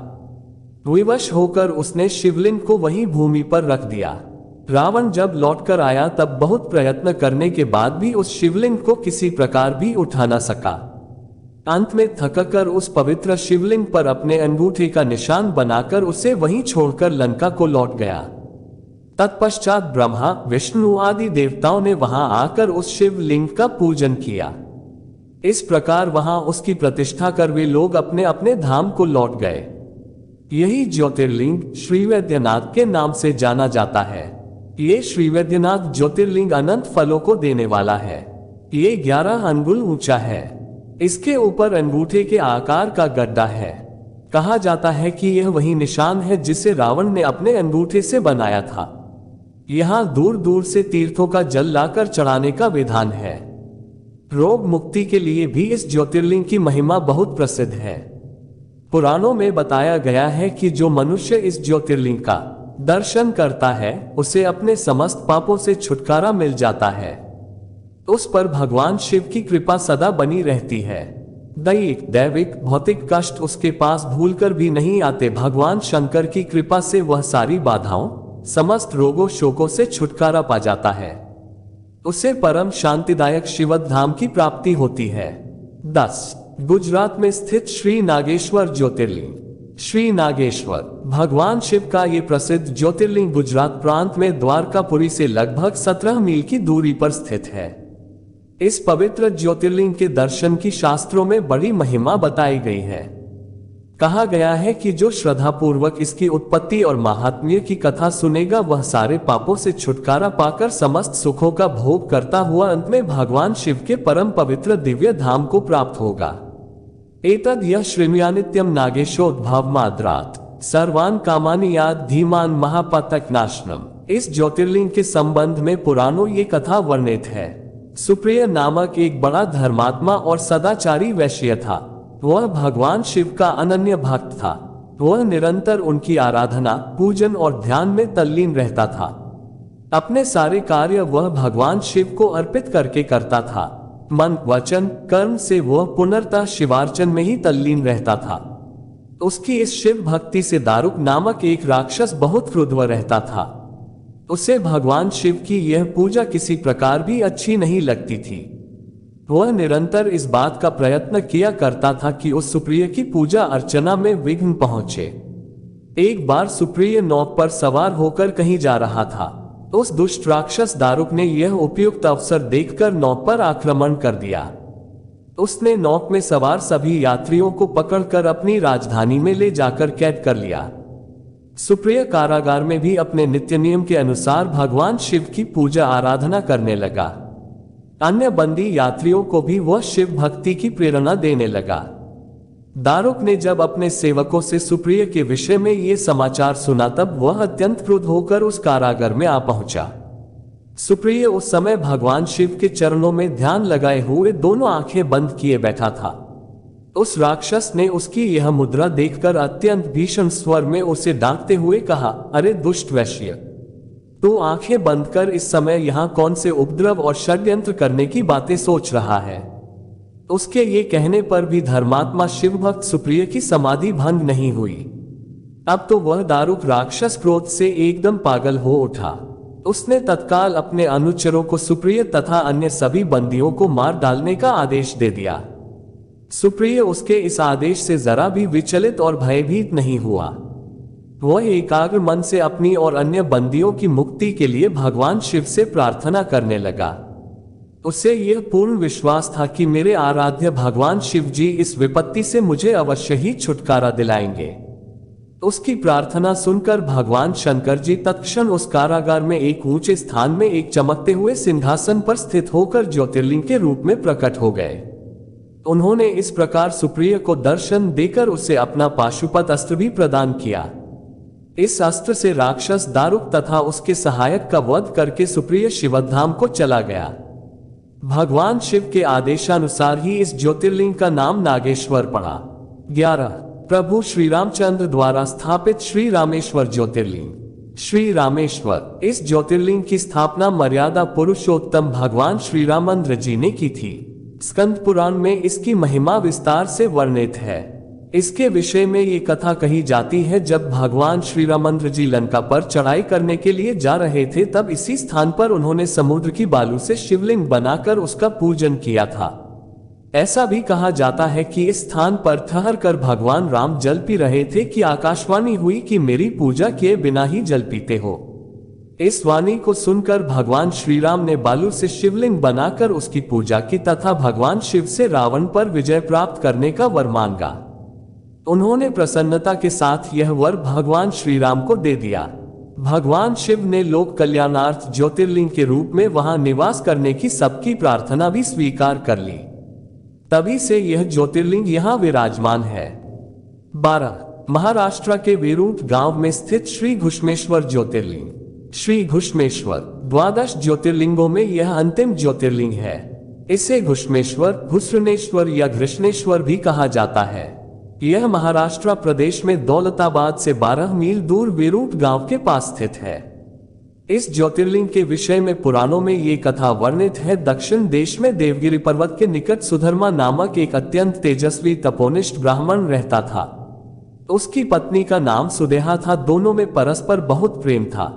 विवश होकर उसने शिवलिंग को वहीं भूमि पर रख दिया। रावण जब लौटकर आया तब बहुत प्रयत्न करने के बाद भी उस शिवलिंग को किसी प्रकार भी उठा न सका। अंत में थककर उस पवित्र शिवलिंग पर अपने अंगूठे का निशान बनाकर उसे वहीं छोड़कर लंका को लौट गया। तत्पश्चात ब्रह्मा, विष्णु आदि देवताओं ने वहां आकर उस शिवलिंग का पूजन किया। इस प्रकार वहां उसकी प्रतिष्ठा कर वे लोग अपने अपने धाम को लौट गए। यही ज्योतिर्लिंग श्री वैद्यनाथ के नाम से जाना जाता है। ये श्री वैद्यनाथ ज्योतिर्लिंग अनंत फलों को देने वाला है। ये 11 अंगुल ऊंचा है। इसके ऊपर अंगूठे के आकार का गड्ढा है। कहा जाता है कि यह वही निशान है जिसे रावण ने अपने अंगूठे से बनाया था। यहाँ दूर दूर से तीर्थों का जल लाकर चढ़ाने का विधान है। रोग मुक्ति के लिए भी इस ज्योतिर्लिंग की महिमा बहुत प्रसिद्ध है। पुराणों में बताया गया है कि जो मनुष्य इस ज्योतिर्लिंग का दर्शन करता है उसे अपने समस्त पापों से छुटकारा मिल जाता है। उस पर भगवान शिव की कृपा सदा बनी रहती है। दैहिक, दैविक, भौतिक कष्ट उसके पास भूलकर भी नहीं आते। भगवान शंकर की कृपा से वह सारी बाधाओं, समस्त रोगों शोकों से छुटकारा पा जाता है। उसे परम शांतिदायक शिवद धाम की प्राप्ति होती है। 10. गुजरात में स्थित श्री नागेश्वर ज्योतिर्लिंग। श्री नागेश्वर भगवान शिव का ये प्रसिद्ध ज्योतिर्लिंग गुजरात प्रांत में द्वारकापुरी से लगभग 17 मील की दूरी पर स्थित है। इस पवित्र ज्योतिर्लिंग के दर्शन की शास्त्रों में बड़ी महिमा बताई गई है। कहा गया है कि जो श्रद्धापूर्वक इसकी उत्पत्ति और महात्म्य की कथा सुनेगा वह सारे पापों से छुटकारा पाकर समस्त सुखों का भोग करता हुआ अंत में भगवान शिव के परम पवित्र दिव्य धाम को प्राप्त होगा। एतद् यः शृणुयानित्यं नागेशोद्भवमाद्रात् सर्वान कामानियाद धीमान महापातक नाशनम। इस ज्योतिर्लिंग के संबंध में पुराणों ये कथा वर्णित है। सुप्रिय नामक एक बड़ा धर्मात्मा और सदाचारी वैश्य था। वह भगवान शिव का अनन्य भक्त था। वह निरंतर उनकी आराधना, पूजन और ध्यान में तल्लीन रहता था। अपने सारे कार्य वह भगवान शिव को अर्पित करके करता था। मन, वचन, कर्म से वह पुनर्तः शिवार्चन में ही तल्लीन रहता था। उसकी इस शिव भक्ति से दारुक नामक एक राक्षस बहुत क्रुद्ध रहता था। उसे भगवान शिव की यह पूजा किसी प्रकार भी अच्छी नहीं लगती थी। वह निरंतर इस बात का प्रयत्न किया करता था कि उस सुप्रिय की पूजा अर्चना में विघ्न पहुंचे। एक बार सुप्रिय नौक पर सवार होकर कहीं जा रहा था। उस दुष्ट राक्षस दारुक ने यह उपयुक्त अवसर देखकर नौक पर आक्रमण कर दिया। उसने नौक में सवार सभी यात्रियों को पकड़कर अपनी राजधानी में ले जाकर कैद कर लिया। सुप्रिय कारागार में भी अपने नित्य नियम के अनुसार भगवान शिव की पूजा आराधना करने लगा। अन्य बंदी यात्रियों को भी वह शिव भक्ति की प्रेरणा देने लगा। दारुक ने जब अपने सेवकों से सुप्रिय के विषय में ये समाचार सुना तब वह अत्यंत क्रुद्ध होकर उस कारागार में आ पहुंचा। सुप्रिय उस समय भगवान शिव के चरणों में ध्यान लगाए हुए दोनों आंखें बंद किए बैठा था। उस राक्षस ने उसकी यह मुद्रा देखकर अत्यंत भीषण स्वर में उसे डांटते हुए कहा, अरे दुष्ट वैश्य, तू आंखें बंद कर इस समय यहाँ कौन से उपद्रव और षड्यंत्र करने की बातें सोच रहा है। उसके ये कहने पर भी धर्मात्मा शिव भक्त सुप्रिय की समाधि भंग नहीं हुई। अब तो वह दारुक राक्षस क्रोध से एकदम पागल हो उठा। उसने तत्काल अपने अनुचरों को सुप्रिय तथा अन्य सभी बंदियों को मार डालने का आदेश दे दिया। सुप्रिय उसके इस आदेश से जरा भी विचलित और भयभीत नहीं हुआ। वह एकाग्र मन से अपनी और अन्य बंदियों की मुक्ति के लिए भगवान शिव से प्रार्थना करने लगा। उसे यह पूर्ण विश्वास था कि मेरे आराध्य भगवान शिव जी इस विपत्ति से मुझे अवश्य ही छुटकारा दिलाएंगे। उसकी प्रार्थना सुनकर भगवान शंकर जी तत्क्षण उस कारागार में एक ऊंचे स्थान में एक चमकते हुए सिंहासन पर स्थित होकर ज्योतिर्लिंग के रूप में प्रकट हो गए। उन्होंने इस प्रकार सुप्रिय को दर्शन देकर उसे अपना पाशुपत अस्त्र भी प्रदान किया। इस अस्त्र से राक्षस दारुक तथा उसके सहायक का वध करके सुप्रिय शिवधाम को चला गया। भगवान शिव के आदेशानुसार ही इस ज्योतिर्लिंग का नाम नागेश्वर पड़ा। 11 प्रभु श्री रामचंद्र द्वारा स्थापित श्री रामेश्वर ज्योतिर्लिंग। श्री रामेश्वर, इस ज्योतिर्लिंग की स्थापना मर्यादा पुरुषोत्तम भगवान श्री रामचंद्र जी ने की थी। स्कंद पुराण में इसकी महिमा विस्तार से वर्णित है। इसके विषय में ये कथा कही जाती है, जब भगवान श्री रामचंद्र जी लंका पर चढ़ाई करने के लिए जा रहे थे तब इसी स्थान पर उन्होंने समुद्र की बालू से शिवलिंग बनाकर उसका पूजन किया था। ऐसा भी कहा जाता है कि इस स्थान पर ठहर कर भगवान राम जल पी रहे थे कि आकाशवाणी हुई कि मेरी पूजा किए बिना ही जल पीते हो। इस वाणी को सुनकर भगवान श्री राम ने बालू से शिवलिंग बनाकर उसकी पूजा की तथा भगवान शिव से रावण पर विजय प्राप्त करने का वर मांगा। उन्होंने प्रसन्नता के साथ यह वर भगवान श्री राम को दे दिया। भगवान शिव ने लोक कल्याणार्थ ज्योतिर्लिंग के रूप में वहां निवास करने की सबकी प्रार्थना भी स्वीकार कर ली। तभी से यह ज्योतिर्लिंग यहाँ विराजमान है। 12 महाराष्ट्र के वेरूट गांव में स्थित श्री घुष्मेश्वर ज्योतिर्लिंग। श्री घुष्मेश्वर 12 ज्योतिर्लिंगों में यह अंतिम ज्योतिर्लिंग है। इसे घुष्मेश्वर, घुस्रनेश्वर या घृष्णेश्वर भी कहा जाता है। यह महाराष्ट्र प्रदेश में दौलताबाद से 12 मील दूर वेरूट गांव के पास स्थित है। इस ज्योतिर्लिंग के विषय में पुराणों में ये कथा वर्णित है। दक्षिण देश में देवगिरी पर्वत के निकट सुधर्मा नामक एक अत्यंत तेजस्वी तपोनिष्ठ ब्राह्मण रहता था। उसकी पत्नी का नाम सुदेहा था। दोनों में परस्पर बहुत प्रेम था।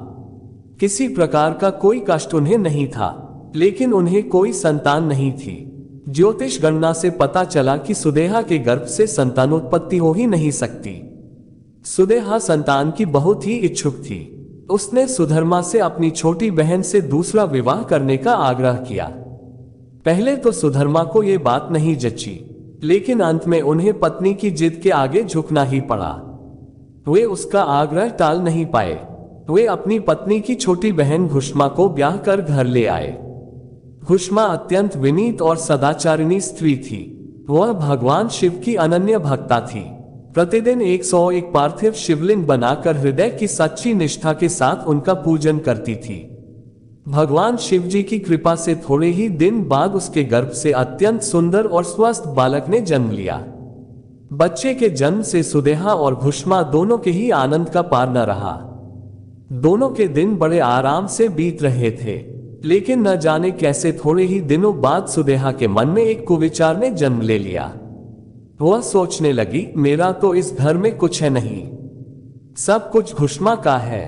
किसी प्रकार का कोई कष्ट उन्हें नहीं था, लेकिन उन्हें कोई संतान नहीं थी। ज्योतिष गणना से पता चला कि सुदेहा के गर्भ से संतानोत्पत्ति हो ही नहीं सकती। सुदेहा संतान की बहुत ही इच्छुक थी। उसने सुधर्मा से अपनी छोटी बहन से दूसरा विवाह करने का आग्रह किया। पहले तो सुधर्मा को यह बात नहीं जची, लेकिन अंत में उन्हें पत्नी की जिद के आगे झुकना ही पड़ा। वे उसका आग्रह टाल नहीं पाए। वे अपनी पत्नी की छोटी बहन घुष्मा को ब्याह कर घर ले आए। घुष्मा अत्यंत विनीत और सदाचारिणी स्त्री थी। वह भगवान शिव की अनन्य भक्ता थी। प्रतिदिन 101 पार्थिव शिवलिंग बनाकर हृदय की सच्ची निष्ठा के साथ उनका पूजन करती थी। भगवान शिव जी की कृपा से थोड़े ही दिन बाद उसके गर्भ से अत्यंत सुंदर और स्वस्थ बालक ने जन्म लिया। बच्चे के जन्म से सुदेहा और घुष्मा दोनों के ही आनंद का पार न रहा। दोनों के दिन बड़े आराम से बीत रहे थे, लेकिन न जाने कैसे थोड़े ही दिनों बाद सुदेहा के मन में एक कुविचार ने जन्म ले लिया। वह सोचने लगी, मेरा तो इस घर में कुछ है नहीं, सब कुछ घुष्मा का है।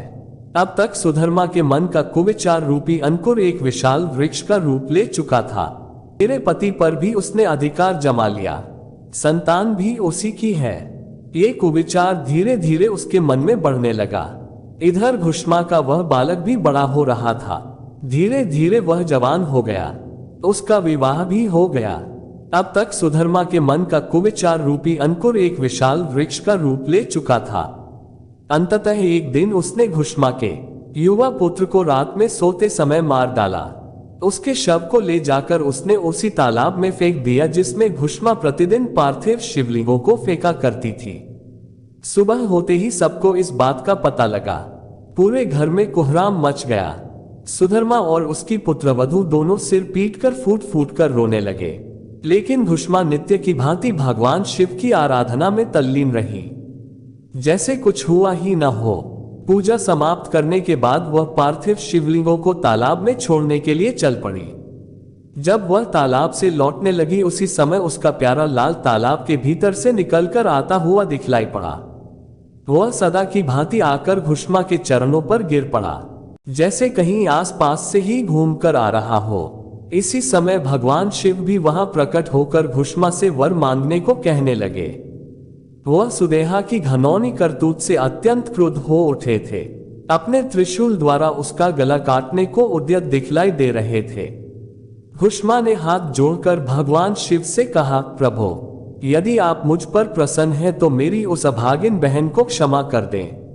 अब तक सुधर्मा के मन का कुविचार रूपी अंकुर एक विशाल वृक्ष का रूप ले चुका था। मेरे पति पर भी उसने अधिकार जमा लिया, संतान भी उसी की है। ये कुविचार धीरे धीरे उसके मन में बढ़ने लगा। इधर घुष्मा का वह बालक भी बड़ा हो रहा था। धीरे धीरे वह जवान हो गया, उसका विवाह भी हो गया। अब तक सुधर्मा के मन का कुविचार रूपी अंकुर एक विशाल वृक्ष का रूप ले चुका था। अंततः एक दिन उसने घुष्मा के युवा पुत्र को रात में सोते समय मार डाला। उसके शव को ले जाकर उसने उसी तालाब में फेंक दिया जिसमें घुष्मा प्रतिदिन पार्थिव शिवलिंगों को फेंका करती थी। सुबह होते ही सबको इस बात का पता लगा। पूरे घर में कोहराम मच गया। सुधर्मा और उसकी पुत्रवधू दोनों सिर पीटकर फूट फूट कर रोने लगे, लेकिन घुष्मा नित्य की भांति भगवान शिव की आराधना में तल्लीन रही, जैसे कुछ हुआ ही न हो। पूजा समाप्त करने के बाद वह पार्थिव शिवलिंगों को तालाब में छोड़ने के लिए चल पड़ी। जब वह तालाब से लौटने लगी, उसी समय उसका प्यारा लाल तालाब के भीतर से निकलकर आता हुआ दिखलाई पड़ा। वह सदा की भांति आकर घुष्मा के चरणों पर गिर पड़ा, जैसे कहीं आसपास से ही घूमकर आ रहा हो। इसी समय भगवान शिव भी वहां प्रकट होकर घुष्मा से वर मांगने को कहने लगे। वह सुदेहा की घनौनी करतूत से अत्यंत क्रुद्ध हो उठे थे। अपने त्रिशूल द्वारा उसका गला काटने को उद्यत दिखलाई दे रहे थे। घुष्मा ने हाथ जोड़कर भगवान शिव से कहा, प्रभु, यदि आप मुझ पर प्रसन्न हैं तो मेरी उस अभागिन बहन को क्षमा कर दें।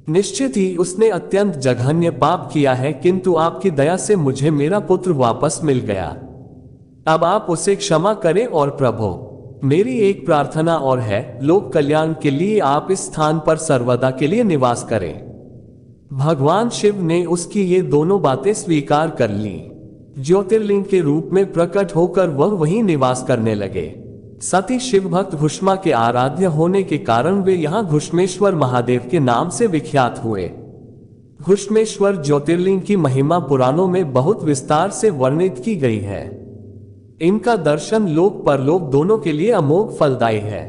निश्चित ही उसने अत्यंत जघन्य पाप किया है, किंतु आपकी दया से मुझे मेरा पुत्र वापस मिल गया। अब आप उसे क्षमा करें। और प्रभु, मेरी एक प्रार्थना और है, लोक कल्याण के लिए आप इस स्थान पर सर्वदा के लिए निवास करें। भगवान शिव ने उसकी ये दोनों बातें स्वीकार कर लीं। ज्योतिर्लिंग के रूप में प्रकट होकर वह वहीं निवास करने लगे। सती शिव भक्त घुष्मा के आराध्य होने के कारण वे यहाँ घुष्मेश्वर महादेव के नाम से विख्यात हुए। घुष्मेश्वर ज्योतिर्लिंग की महिमा पुराणों में बहुत विस्तार से वर्णित की गई है। इनका दर्शन लोक परलोक दोनों के लिए अमोघ फलदायी है।